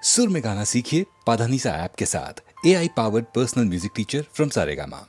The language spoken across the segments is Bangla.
सुर में गाना सीखिए पाधानीसा ऐप के साथ। AI powered personal music teacher from Saregama.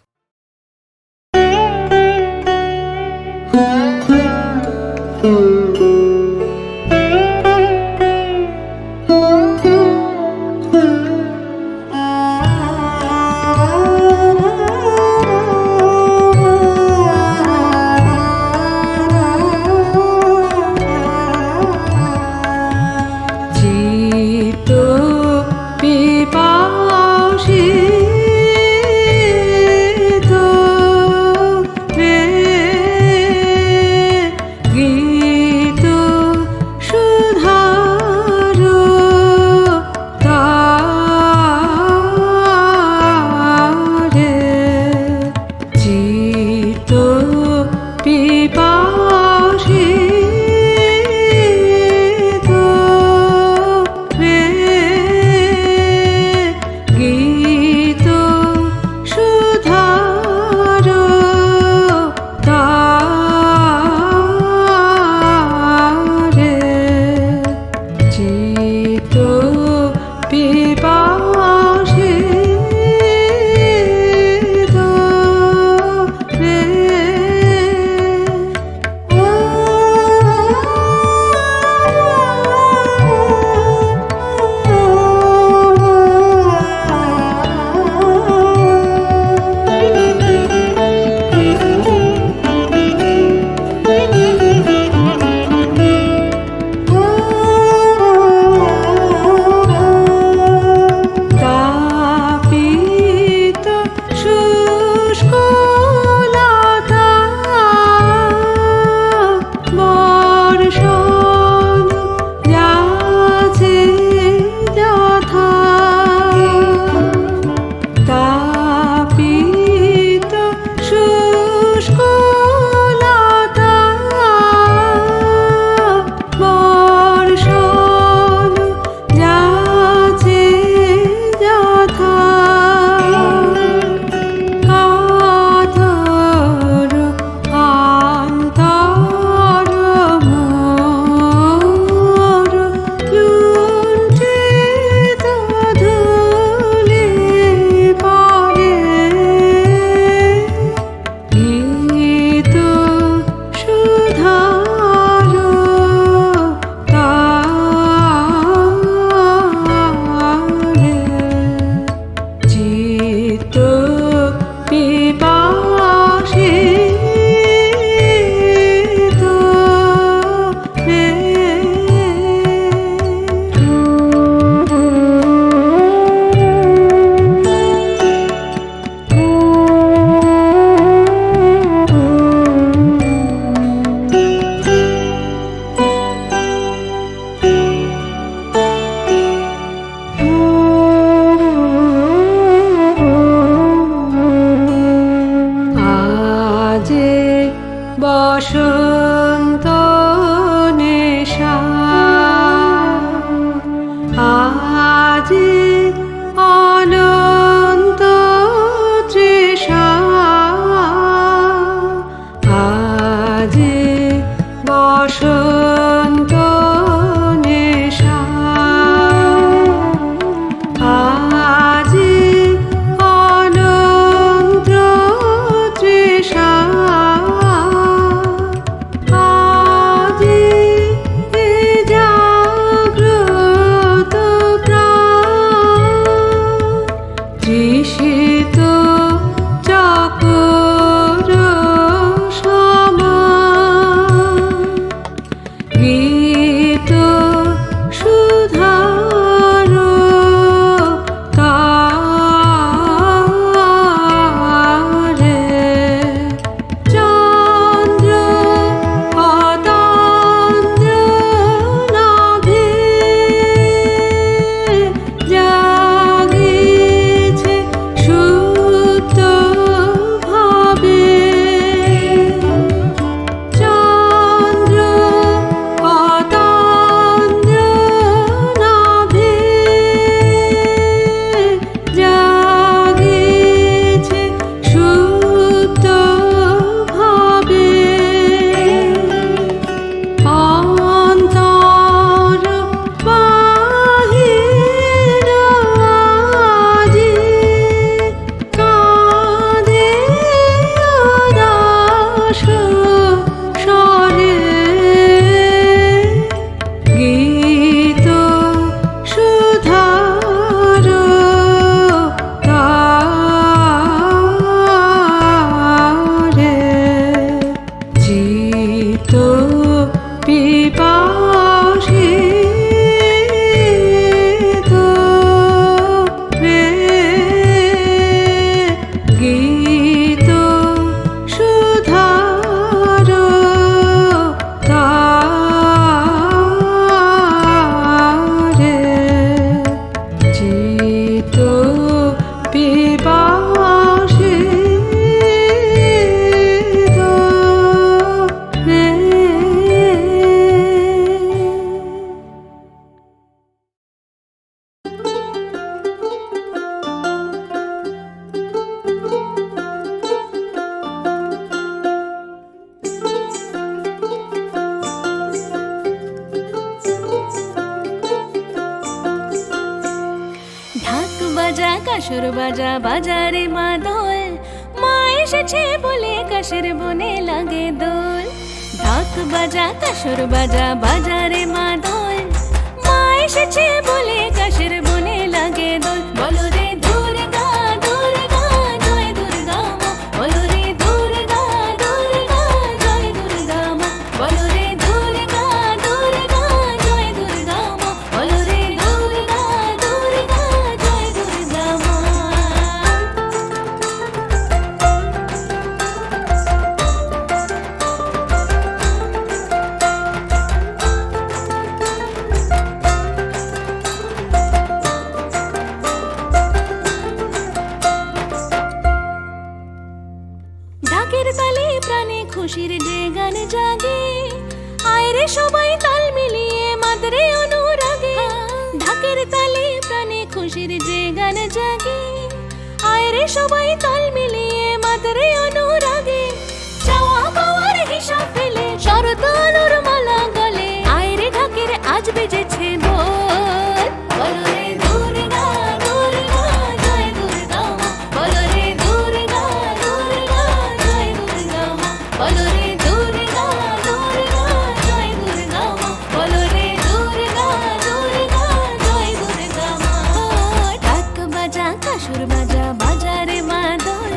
বসন্ত নেশা আজি অনন্ত তৃষা আজি বসন্ত নেশা আজি অনন্ত তৃষা জাগ্রত প্রাণ বাজা কাসর বাজা বাজারে মাদল, মা এসেছে বলে কাশের বনে লাগে দোল। ঢাক বাজা কাসর বাজা বাজারে মাদল, মা এসেছে বলে কাশের বনে লাগে দোল। বলো রে দুর্গা দুর্গা জয় দুর্গা মা, বলো রে দুর্গা দুর্গা জয় দুর্গা মা, বলো রে দুর্গা দুর্গা জয় দুর্গা মা, বলো রে দুর্গা দুর্গা জয় দুর্গা মা। ঢাকের তালে প্রাণে খুশির যে গান জাগে, আয় রে সবাই তাল মিলিয়ে মাদরে অনুরাগে। ঢাকের তালে প্রাণে খুশির যে গান জাগে, আয় রে সবাই তাল মিলিয়ে মাদরে অনুরাগে। চাওয়া পাওয়ার হিসাব ফেলে শরৎ আলোর মালা গলে, আয় রে ঢাকের আজ বেজেছে দোল। বলো রে দুর্গা দুর্গা জয় দুর্গা মা, বলো রে দুর্গা দুর্গা জয় দুর্গা মা, বলো রে দুর্গা দুর্গা জয় দুর্গা মা, বলো রে দুর্গা দুর্গা জয় দুর্গা মা। ঢাক বাজা কাসর বাজা বাজারে মাদল,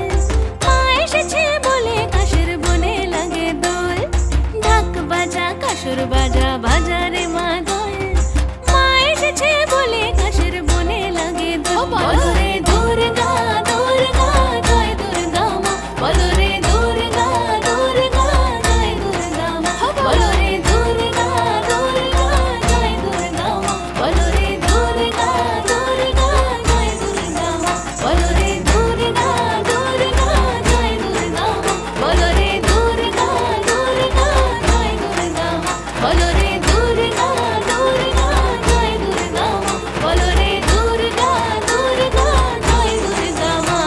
মা এসেছে বলে কাশের বনে লাগে দোল। ঢাক বাজা কাসর বাজা বাজারে মাদল, মা এসেছে বলে কাশের বনে লাগে দোল। বলো রে দুর্গা দুর্গা জয় দুর্গা মা, বলো রে দুর্গা দুর্গা জয় দুর্গা মা, বলো রে দুর্গা দুর্গা জয় দুর্গা মা, বলো রে দুর্গা দুর্গা জয় দুর্গা মা, বলো রে দুর্গা দুর্গা জয় দুর্গা মা, বলো রে দুর্গা দুর্গা জয় দুর্গা মা, বলো রে দুর্গা দুর্গা জয় দুর্গা মা, বলো রে দুর্গা দুর্গা জয় দুর্গা মা।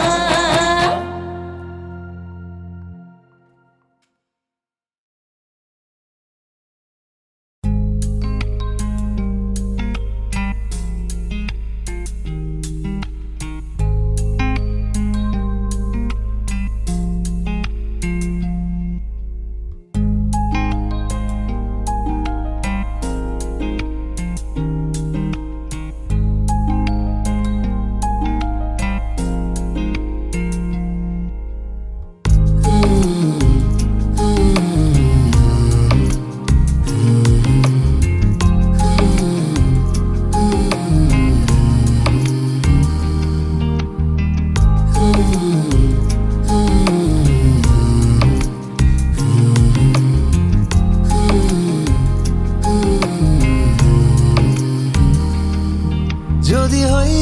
যদি হই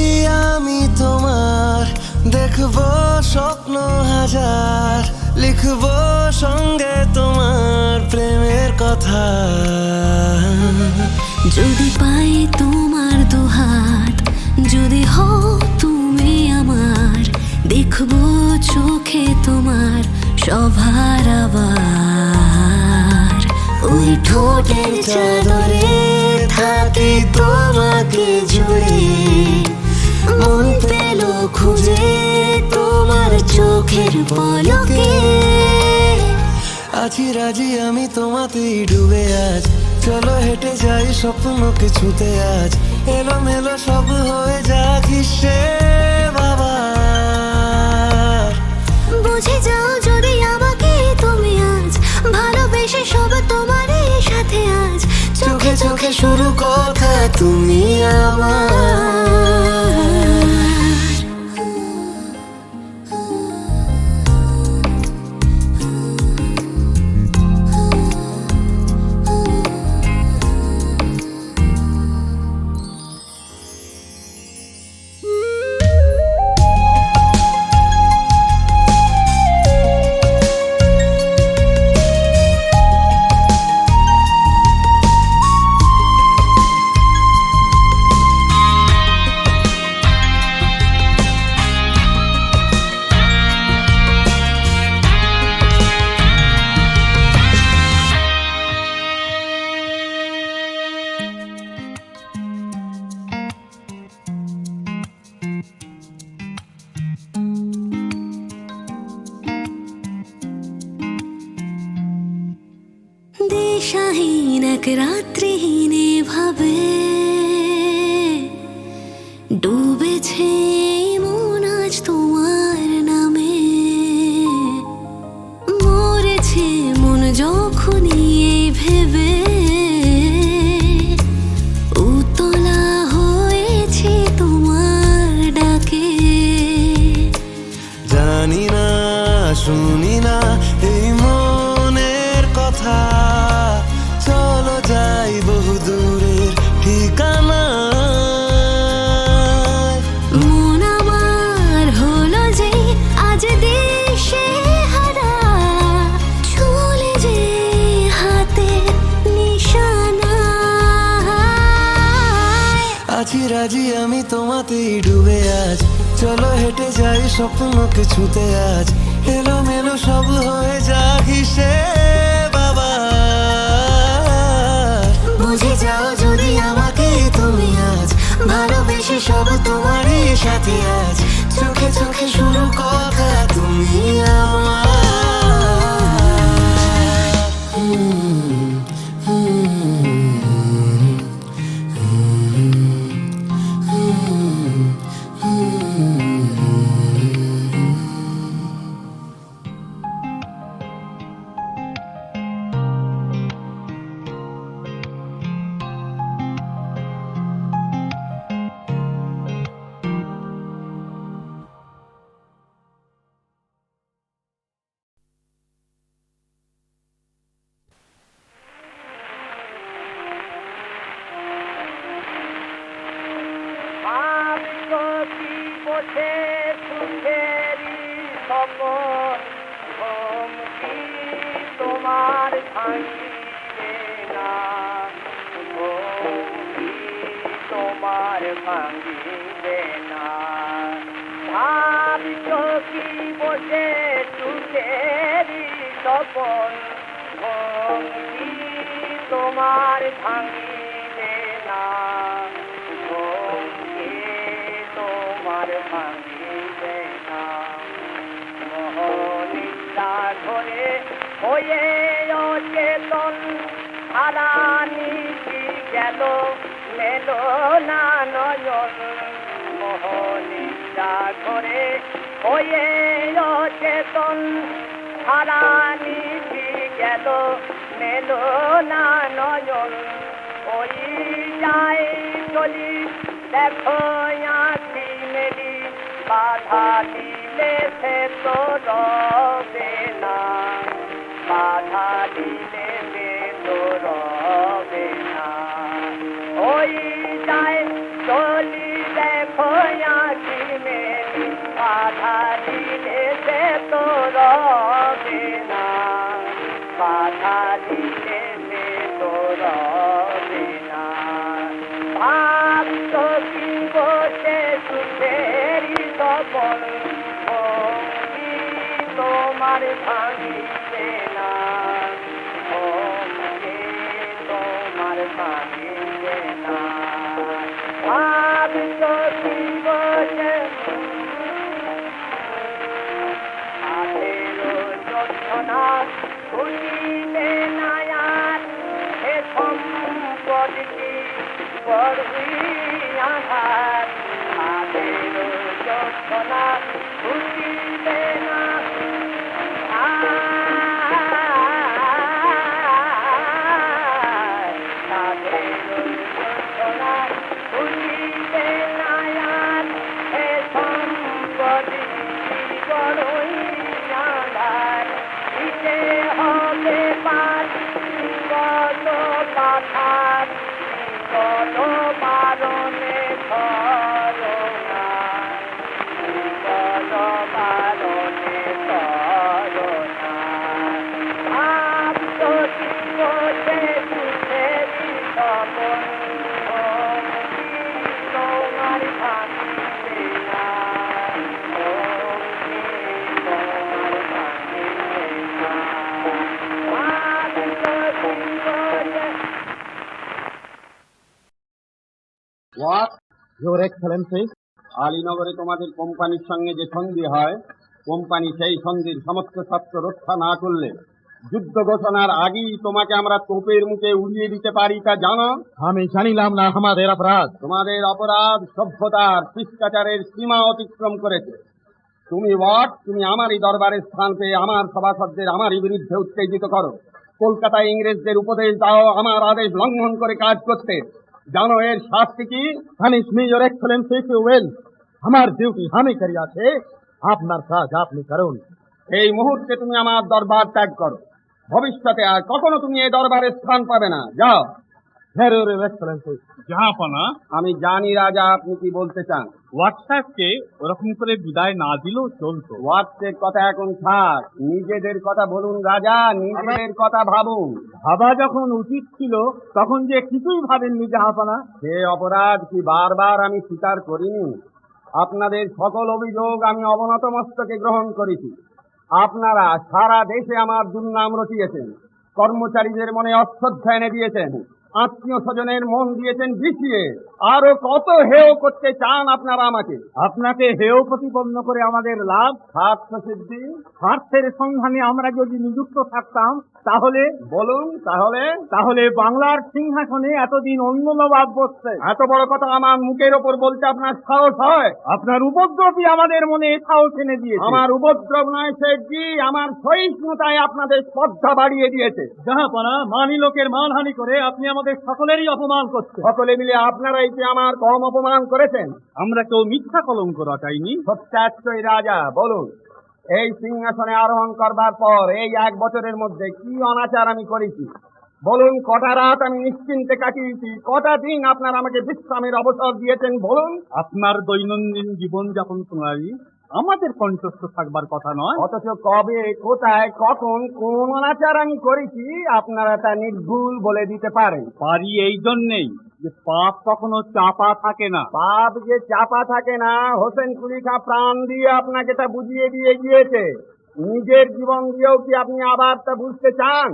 আমি তোমার, দেখবো স্বপ্ন হাজার, লিখবো সঙ্গে তোমার প্রেমের কথা। যদি পাই তোমার দুহাত, যদি হও তুমি আমার, দেখবো চোখে তোমার সভার আবার। ওই ঠোঁটের চাদরে থাকি তোমাকে জুড়ে, মন পেল খুঁজে তোমার চোখের পলকে। আছি রাজি আমি তোমাতেই ডুবে আজ, চলো হেঁটে যাই স্বপ্নকে ছুতে আজ। এলোমেলো সব হয়ে যাক হিসে বাবা, বুঝে যাও যদি আমাকে তুমি আজ, ভালোবেসে সব তোমারই সাথে আজ। চোখে চোখে শুরু কথা তুমি আমার। দিশাহীন এক রাত্রিহীনে ভাবে ডুবেছে মন আজ তোমার নামে। মরেছে মন যখনই এই ভেবে উতলা হয়েছে তোমার ডাকে। জানি না শুনি না এই মনের কথা, চলো যাই বহু দূরের ঠিকানা। মন আমার হলো যে আজ দেশে হারা, চলে যে হাতে নিশানা। আছি রাজি আমি তোমাতেই ডুবে আজ, চলো হেঁটে যাই স্বপ্নকে ছুতে আজ। এলোমেলো সব হয়ে যাক হিসেব আবার। বুঝে যাও যদি আমাকে তুমি আজ, ভালোবেসে সব তোমারই সাথে আজ। চোখে চোখে শুরু কথা তুমি আমার। বসে সুখেরই সপন, ঘুম কি তোমার ভাঙিবে না, ঘুম কি তোমার ভাঙিবে না। ভাবিত কি বসে সুখেরই সপন, ঘুম কি তোমার ভাঙিবে না, ঘুম কি তোমার ভাঙিবে না। মোহনিতা ঘরে হয়ে অচেতন, হারানিটি গেল মেলো না নয়ন। মোহনিতা ঘরে হয়ে অচেতন, হারানিটি গেল মেলো না নয়ন। ওই যাই চলি দেখো আঁখি মেলি, বাধা দিলে সে তো রবে না, বাধা দিলে সে তো রবে না। ওই যাই চলি দেখো আঁখি মেলি, বাধা দিলে সে তো রবে না, বাধা দিলে সে তো রবে না। ভাবত কি বসে সুখেরই সপন, ঘুম কি তোমার ভাঙিবে না, ঘুম কি তোমার ভাঙিবে না। ভাবত কি বসে আঠেরো যোদ্ধনা খুঁজিবে না আর, এ সম্পদ কি বড়ই আঘাত। আঠেরো যোদ্ধনা খুঁজিবে না আর, আঠেরো যোদ্ধনা খুঁজিবে না আর, এ সম্পদ কি বড়ই আঘাত। দিতে হবে পাঠ কত পাঠার, কত বারণে করোনা, কত বারণে করোনা। ভাবত কি বসে সুখেরই সপন, ঘুম কি তোমার ভাঙিবে না, ঘুম কি তোমার ভাঙিবে না। ভাবত কি বসে হোয়াট ইউর এক্সেলেন্সি, আলীনগরে তোমাদের কোম্পানির সঙ্গে যে সন্ধি হয়, কোম্পানি সেই সন্ধির সমস্ত শর্ত রক্ষা না করলে যুদ্ধ ঘোষণার আগেই তোমাকে আমরা তোপের মুখে উড়িয়ে দিতে পারি তা জানো? আমি জানিলাম না আমাদের অপরাধ। তোমাদের অপরাধ সভ্যতার শিষ্টাচারের সীমা অতিক্রম করেছে। তুমি আমারই দরবারে স্থান পেয়ে আমার সভাসদদের আমারই বিরুদ্ধে উত্তেজিত করো। কলকাতায় ইংরেজদের উপদেশ দাও আমার আদেশ লঙ্ঘন করে কাজ করতে। জানো এর শাস্তি কি? Punish me your excellency too well. আমার ডিউটি আমি করিয়াছে, আপনার কাজ আপনি করুন। এই মুহূর্তে তুমি আমার দরবার ত্যাগ করো। ভবিষ্যতে আর কখনো তুমি এই দরবারে স্থান পাবে না। যাও। Your Excellency. জাহাপনা, আমি জানি রাজা আপনি কি বলতে চান। হোয়াটসঅ্যাপকে ওরকম করে বিদায় না দিলেও চলতো। ওয়াটসের কথা এখন থাক, নিজেদের কথা বলুন রাজা, নিজেদের কথা ভাবুন। ভাবা যখন উচিত ছিল তখন যে কিছুই ভাবেননি জাহাপনা। সে অপরাধ কি বারবার আমি স্বীকার করিনি? আপনাদের সকল অভিযোগ আমি অবনত মস্তকে গ্রহণ করেছি। আপনারা সারা দেশে আমার দুর্নাম রটিয়েছেন, কর্মচারীদের মনে অশ্রদ্ধা এনে দিয়েছেন, আত্মীয় স্বজনের মন দিয়েছেন বিষিয়ে। আরো কত হেয় করতে চান আপনারা আমাকে? আপনাকে হেয় প্রতিপন্ন করে আমাদের লাভ? স্বার্থ সিদ্ধি। স্বার্থের সন্ধানে আমরা যদি নিযুক্ত থাকতাম তাহলে বলুন তাহলে বাংলার সিংহাসনে এতদিন অন্য নবাব বসছে। এত বড় কথা আমার মুখের ওপর বলতে আপনার সাহস হয়? আপনার উপদ্রবই আমাদের মনে সাহস এনে দিয়েছে। আমার উপদ্রব নয় শেঠজি, আমার সহিষ্ণুতায় আপনাদের শ্রদ্ধা বাড়িয়ে দিয়েছে। জাহাপনা, মানি লোকের মানহানি করে আপনি আমাদের সকলেরই অপমান করছেন। সকলে মিলে আপনারাই কি আমার কম অপমান করেছেন? আমরা কেউ মিথ্যা কলঙ্ক রটাইনি। সত্যাশ্রয় রাজা, বলুন এই সিংহাসনে আরোহণ করবার পর এই 1 বছরের মধ্যে কি অনাচার আমি করেছি? বলুন কটা রাত আমি নিশ্চিন্তে কাটিয়েছি, কটা দিন আপনারা আমাকে বিশ্রামের অবসর দিয়েছেন বলুন। আপনার দৈনন্দিন জীবনযাপন প্রণালী আমাদের কণ্ঠস্থ থাকবার কথা নয়। অথচ কবে, কোথায়, কখন, কোন অনাচার আমি করেছি আপনারা তা নির্ভুল বলে দিতে পারেন। পারি এই জন্যেই যে পাপ কখনো চাপা থাকে না। পাপ যে চাপা থাকে না, হোসেন কুলি খাঁ প্রাণ দিয়ে আপনাকে তা বুঝিয়ে দিয়ে গিয়েছে। নিজের জীবন দিয়েও কি আপনি আবার তা বুঝতে চান?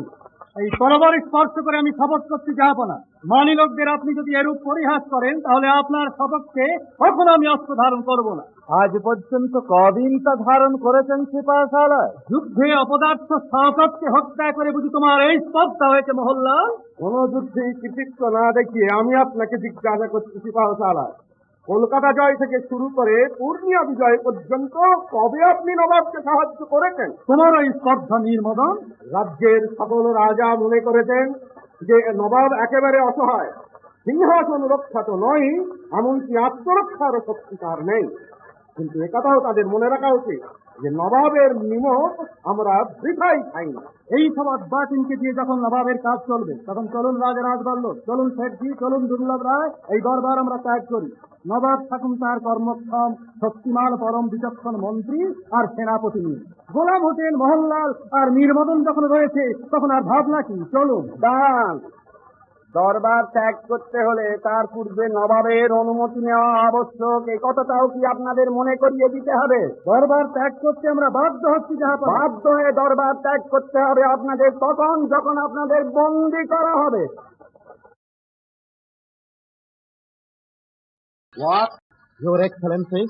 এই তরবারি স্পর্শ করে আমি শপথ করছি জাহাপনা, মানি লোকদের আপনি যদি এরূপ পরিহাস করেন তাহলে আপনার শপথকে কখনো আমি অস্ত্র ধারণ করব না। আজ পর্যন্ত কদিন তা ধারণ করেছেন সিপাহসালায়? যুদ্ধে অপদার্থ শাসককে হত্যা করে বুঝি তোমার এই স্পর্ধা হয়েছে মহল্লাল? কোন যুদ্ধে কৃতিত্ব না দেখিয়ে আমি আপনাকে জিজ্ঞাসা করছি সিপাহসালায়, কলকাতা জয় থেকে শুরু করে পূর্ণিয়া বিজয় পর্যন্ত কবে আপনি নবাবকে সাহায্য করেছেন? তোমার এই স্পর্ধা নির্মদন। রাজ্যের সকল রাজা মনে করেছেন যে নবাব একেবারে অসহায়, সিংহাসন রক্ষা তো নয়, এমনকি আত্মরক্ষারও শক্তি তার নেই। কিন্তু একথাও তাদের মনে রাখা উচিত যে নবাবের নিমক আমরা বৃথাই খাই না। এই সব বাতিনকে দিয়ে যখন নবাবের কাজ চলবে তখন চলুন রাজরাজ বল্লভ, চলুন শেঠজি, চলুন দুর্লভ রায়, এই দরবার আমরা ত্যাগ করি। নবাব থাকুন তার কর্মক্ষম শক্তিমান পরম বিচক্ষণ মন্ত্রী আর সেনাপতি নিয়ে। গোলাম হোসেন, মোহনলাল আর মীরমদন যখন রয়েছে তখন আর ভাবনা কি? চলুন। দাঁড়ান, দরবার ত্যাগ করতে হলে তার পূর্বে নবাবের অনুমতি নেওয়া আবশ্যক, এই কথাটাও কি আপনাদের মনে করিয়ে দিতে হবে? দরবার ত্যাগ করতে আমরা বাধ্য হচ্ছি জাহাপনা। বাধ্য হয়ে দরবার ত্যাগ করতে হবে আপনাদের তখন যখন আপনাদের বন্দী করা হবে। What your Excellency.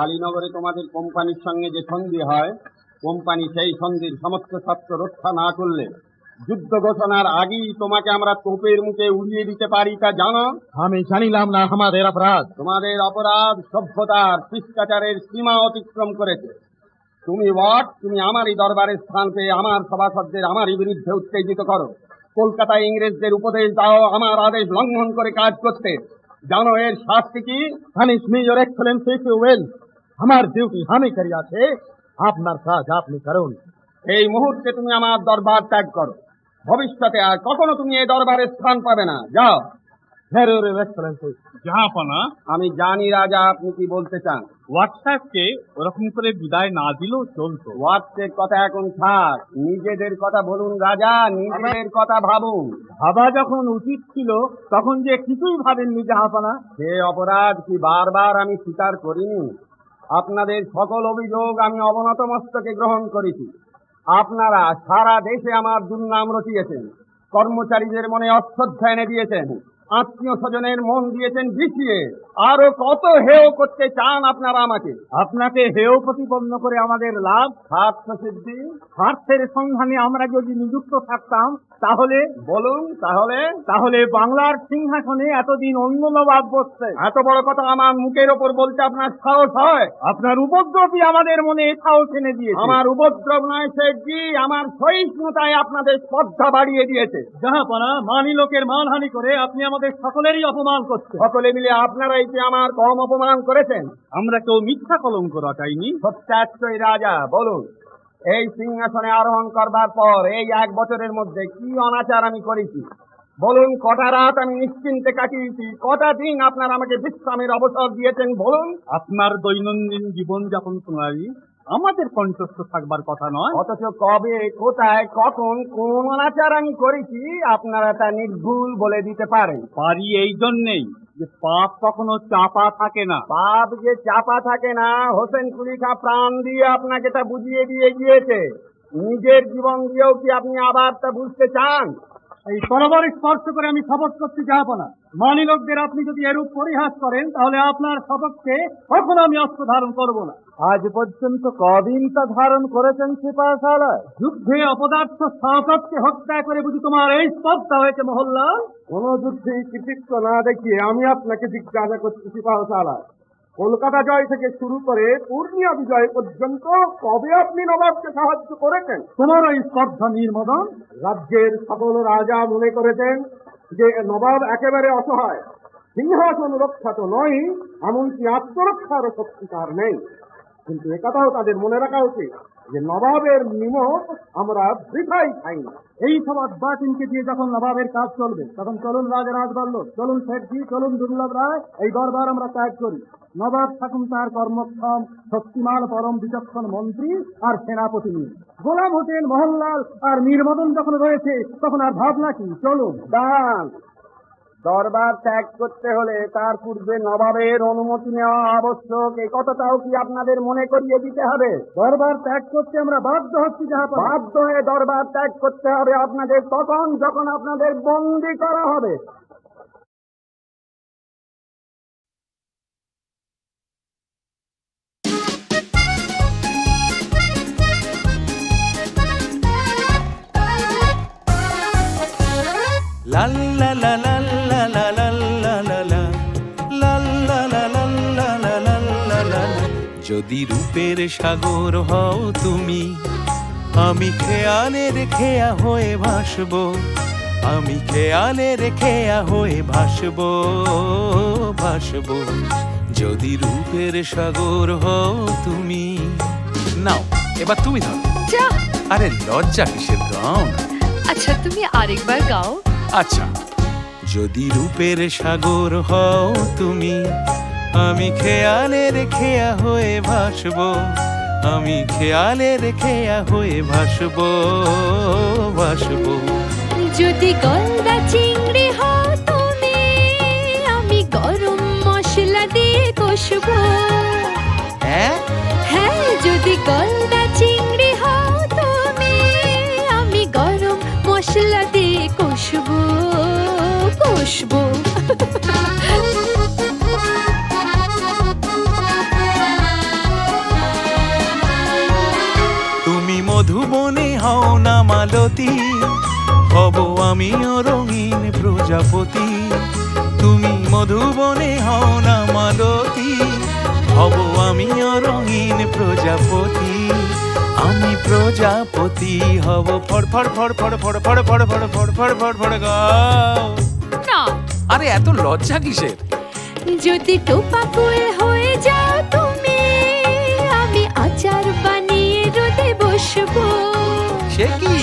আলীনগরে তোমাদের কোম্পানির সঙ্গে যে সন্ধি হয়, কোম্পানি সেই সন্ধির সমস্ত শর্ত রক্ষা না করলে যুদ্ধ ঘোষণার আগেই তোমাকে আমরা তোপের মুখে উড়িয়ে দিতে পারি তা জানো? আমি জানিলাম না আমাদের অপরাধ। তোমাদের অপরাধ সভ্যতার শিষ্টাচারের সীমা অতিক্রম করেছে। তুমি আমারই দরবারে স্থান পেয়ে আমার সভাসদদের আমারই বিরুদ্ধে উত্তেজিত করো। কলকাতায় ইংরেজদের উপদেশ দাও আমার আদেশ লঙ্ঘন করে কাজ করতে। জানো এর শাস্তি কি? Punish me your excellency too well. আমার ডিউটি আমি করিয়াছে, আপনার কাজ আপনি করুন। এই মুহূর্তে তুমি আমার দরবার ত্যাগ করো। ভবিষ্যতে আর কখনো তুমি এই দরবারে স্থান পাবে না। যাও। Your Excellency. জাহাপনা, আমি জানি রাজা আপনি কি বলতে চান। হোয়াটসঅ্যাপকে ওরকম করে বিদায় না দিলেও চলতো। ওয়াটসের কথা এখন থাক, নিজেদের কথা বলুন রাজা, নিজেদের কথা ভাবুন। ভাবা যখন উচিত ছিল তখন যে কিছুই ভাবেননি জাহাপনা। সে অপরাধ কি বারবার আমি স্বীকার করিনি? আপনাদের সকল অভিযোগ আমি অবনত মস্তকে গ্রহণ করেছি। আপনারা সারা দেশে আমার দুর্নাম রটিয়েছেন, কর্মচারীদের মনে অশ্রদ্ধা এনে দিয়েছেন, আত্মীয় স্বজনের মন দিয়েছেন বিষিয়ে। আরো কত হেয় করতে চান আপনারা আমাকে? আপনাকে হেয় প্রতিপন্ন করে আমাদের লাভ, স্বার্থ সিদ্ধি। স্বার্থের সন্ধানে আমরা যদি নিযুক্ত থাকতাম তাহলে বলুন তাহলে বাংলার সিংহাসনে এতদিন অন্য নবাব বসছে। এত বড় কথা আমার মুখের ওপর বলতে আপনার সাহস হয়? আপনার উপদ্রবই আমাদের মনে সাহস এনে দিয়েছে। আমার উপদ্রব নয় শেঠজি, আমার সহিষ্ণুতায় আপনাদের শ্রদ্ধা বাড়িয়ে দিয়েছে। জাহাপনা, মানি লোকের মানহানি করে আপনি আমাদের সকলেরই অপমান করছেন। সকলে মিলে আপনারাই কি আমার কম অপমান করেছেন? আমরা কেউ মিথ্যা কলঙ্ক রটাইনি। সত্যাশ্রয়ী রাজা, বলুন এই সিংহাসনে আরোহণ করবার পর এই 1 বছরের মধ্যে কি অনাচার আমি করেছি? বলুন, কটা রাত আমি নিশ্চিন্তে কাটিয়েছি, কটা দিন আপনারা আমাকে বিশ্রামের অবসর দিয়েছেন? বলুন। আপনার দৈনন্দিন জীবনযাপন প্রণালী আমাদের কণ্ঠস্থ থাকবার কথা নয়। অথচ কবে, কোথায়, কখন, কোন অনাচার আমি করেছি আপনারা তা নির্ভুল বলে দিতে পারেন? পারি এই জন্যেই যে পাপ কখনো চাপা থাকে না। পাপ যে চাপা থাকে না, হোসেন কুলি খাঁ প্রাণ দিয়ে আপনাকে তা বুঝিয়ে দিয়ে গিয়েছে। নিজের জীবন দিয়েও কি আপনি আবার তা বুঝতে চান? এই তরবারি স্পর্শ করে আমি শপথ করছি জাহাপনা, মানি লোকদের আপনি যদি এরূপ পরিহাস করেন তাহলে আপনার শপথকে কখনো আমি অস্ত্র ধারণ করব না। আজ পর্যন্ত কদিন তা ধারণ করেছেন সিপাহসালার? যুদ্ধে অপদার্থ শাসককে হত্যা করে বুঝি তোমার এই স্পর্ধা হয়েছে মহল্লাল? কোন যুদ্ধে কৃতিত্ব না দেখিয়ে আমি আপনাকে জিজ্ঞাসা করছি সিপাহসালার, কলকাতা জয় থেকে শুরু করে পূর্ণিয়া বিজয় পর্যন্ত কবে আপনি নবাবকে সাহায্য করেছেন? তোমার এই স্পর্ধা নির্মদন। রাজ্যের সকল রাজা মনে করেছেন যে নবাব একেবারে অসহায়, সিংহাসন রক্ষা তো নয়, এমনকি আত্মরক্ষার শক্তি তার নেই। কিন্তু একথাও তাদের মনে রাখা উচিত যে নবাবের নিমক আমরা বৃথাই খাই না। এই সব আড্ডাটিনকে দিয়ে যখন নবাবের কাজ চলবে তখন চলুন রাজবল্লভ, চলুন শেঠজি, চলুন দুর্লভ রায়, এই দরবার আমরা ত্যাগ করি। নবাব থাকুন তার কর্মক্ষম শক্তিমান পরম বিচক্ষণ মন্ত্রী আর সেনাপতি নিয়ে। গোলাম হোসেন, মোহনলাল আর মীরমদন যখন রয়েছে তখন আর ভাবনা কি? চলুন। দাঁড়ান, দরবার ত্যাগ করতে হলে তার পূর্বে নবাবের অনুমতি নেওয়া আবশ্যক, এই কথাটাও কি আপনাদের মনে করিয়ে দিতে হবে? দরবার ত্যাগ করতে আমরা বাধ্য হচ্ছি জাহাপনা। বাধ্য হয়ে দরবার ত্যাগ করতে হবে আপনাদের তখন যখন আপনাদের বন্দী করা হবে। La la la la la la la la la la la la la la la la la la la। যদি রূপের সাগর হও তুমি, আমি খেয়ালের খেয়া হয়ে ভাসবো, আমি খেয়ালের খেয়া হয়ে ভাসবো ভাসবো। যদি রূপের সাগর হও তুমি। নাও এবার তুমি ধরো। আরে লজ্জা কিসের, গাও না। আচ্ছা তুমি আরেকবার গাও। আচ্ছা, যদি রূপের সাগর হও তুমি, আমি খেয়ালের খেয়া হয়ে ভাসবো, আমি খেয়ালের খেয়া হয়ে ভাসবো ভাসবো। যদি গলদা চিংড়ি হও তুমি, আমি গরম মশলা দিয়ে কষবো। হ্যাঁ, যদি গলদা চিংড়ি হও তুমি, আমি গরম মশলা দিয়ে কষবো কষবো। তুমি মধুবনে হও না মালতী, হব আমিও রঙিন প্রজাপতি। তুমি মধুবনে হও না মালতী, হব আমিও রঙিন প্রজাপতি। আমি প্রজাপতি হব ফড় ফড় ফড় ফড় ফড় ফড় ফড় ফড় ফড় ফড় ফড় ফড়। গাও না। আরে এত লজ্জা কিসের? যদি টোপা ফুল হয়ে যাও তুমি, আমি আচার বানিয়ে রোদে বসবো। সে কি?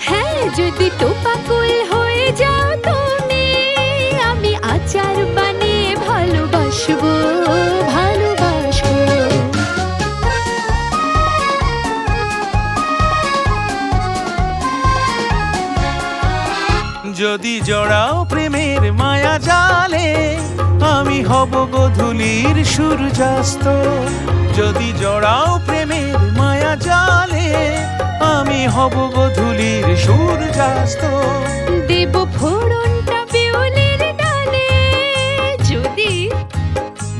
হ্যাঁ, যদি টোপা ফুল হয়ে যাও তুমি, আমি আচার বানিয়ে ভালোবাসবো ভালোবাসবো। যদি জড়াও প্রেমের মায়া জালে, আমি হব গোধূলির সূর্যাস্ত। যদি জড়াও প্রেমের মায়া জালে, আমি হব গোধূলির সূর্যাস্ত। দেব ফোড়নটা বিউলির ডালে, যদি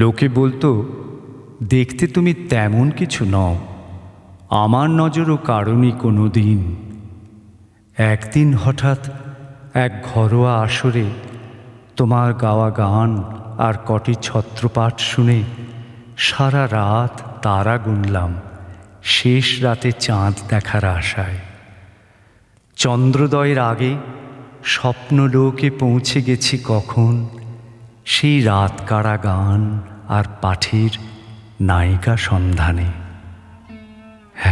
লোকে বলতো দেখতে তুমি তেমন কিছু নও, আমার নজরও কারণই কোনো দিন। একদিন হঠাৎ এক ঘরোয়া আসরে তোমার গাওয়া গান আর কটি ছত্রপাঠ শুনে সারা রাত তারা গুনলাম শেষ রাতে চাঁদ দেখার আশায়। চন্দ্রোদয়ের আগে স্বপ্নলোকে পৌঁছে গেছি কখন, সেই রাত কাড়া গান আর পাঠের নায়িকা সন্ধানে।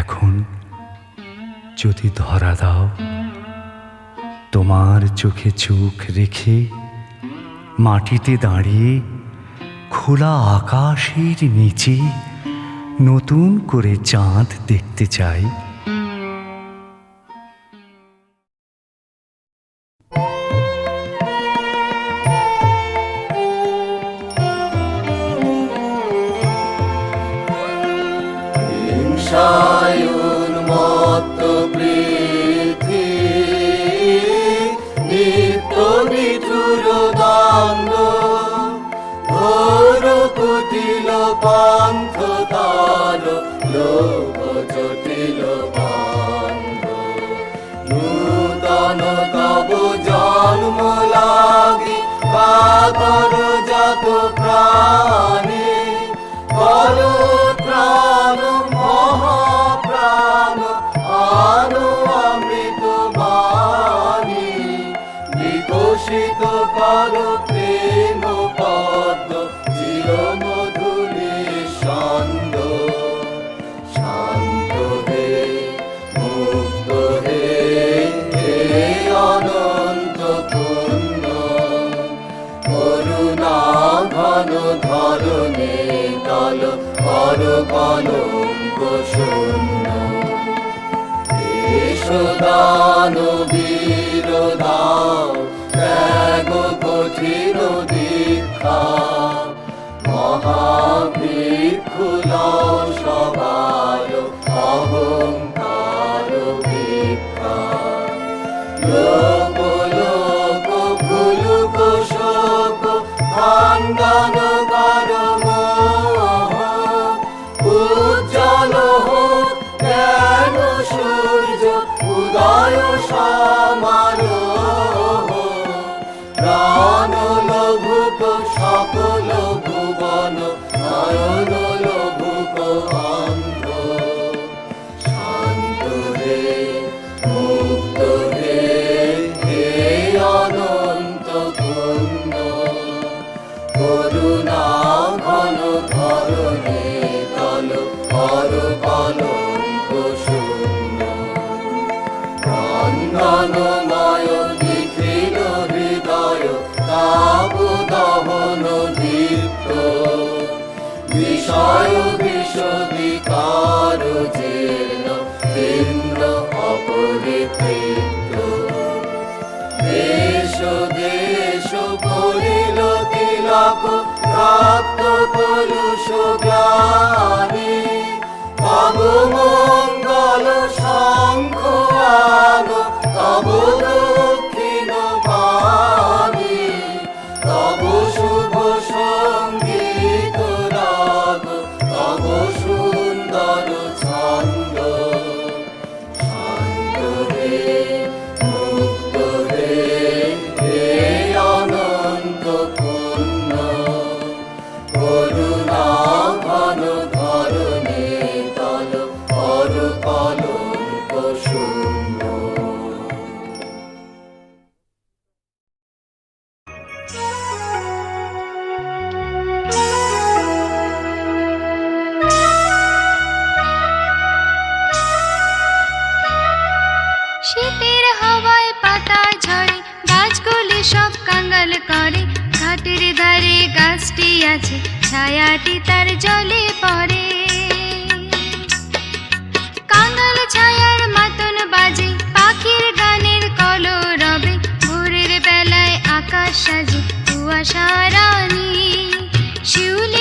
এখন যদি ধরা দাও, তোমার চোখে চোখ রেখে মাটিতে দাঁড়িয়ে খোলা আকাশের নিচে নতুন করে চাঁদ দেখতে চাই। উন্মত্ত পৃথিবী নিত্য নিঠুর দ্বন্দ্ব, ঘোর কুটিল পান্থ তার লোক জটিল বান্ধ। নূতন তব জন্ম লাগি কাতর জাত প্রাণী, করো প্রাণ মহাপ্রাণ আনো অমৃত বাণী, বিকশিত করো প্রেম পদ্ম চিরমধুরী ছন্দ। শান্ত হে মুক্ত হে হে অনন্ত পূর্ণ, করুণা ঘন ধরণে তল কর কলঙ্ক শূন্য। দান বীর দাও ত্যাগ কঠিন দীক্ষা, মহাভিক্ষু লও সবার অহংকার ভিক্ষা। লোক লোক ভুলুক শোক ভাঙ্গান কর মোহ, উজ্জ্বল হোক জ্ঞান সূর্য উদয় সমারোহ। প্রাণ লঘুক সকল ভুবন নয়ন লঘুক অন্ধ। শান্ত হে মুক্ত হে হে অনন্ত পূর্ণ, করুণা ঘন ধরণে তল কর কলঙ্ক শূন্য। বন্ধনময় নিখিল হৃদয় তাপ দহন দীপ্ত, বিষয় বিষবিকার জীর্ণ দীর্ণ অপরিতৃপ্ত। দেশ দেশ করিল তিলক প্রাপ্ত কলুষ জ্ঞানী, তব মঙ্গল শঙ্খ আলো তব দক্ষিণ বাণী, তব শুভ সঙ্গীত রাগ তব সুন্দর ছন্দ। শান্ত হে মুক্ত হে হে অনন্ত পূর্ণ, করুণা ঘন ধরণে তল কর কলঙ্ক শূন্য। শীতের হাওয়ায় পাতা ঝরে, গাছগুলি সব কাঙ্গাল করে। ঘাটের ধারে গাছটি আছে, ছায়াটি তার জলে পড়ে। কাঙ্গাল ছায়ার মাতন বাজে, পাখির গানের কলরবে। ভোরের বেলায় আকাশ সাজে কুয়াশা রানী, শিউলি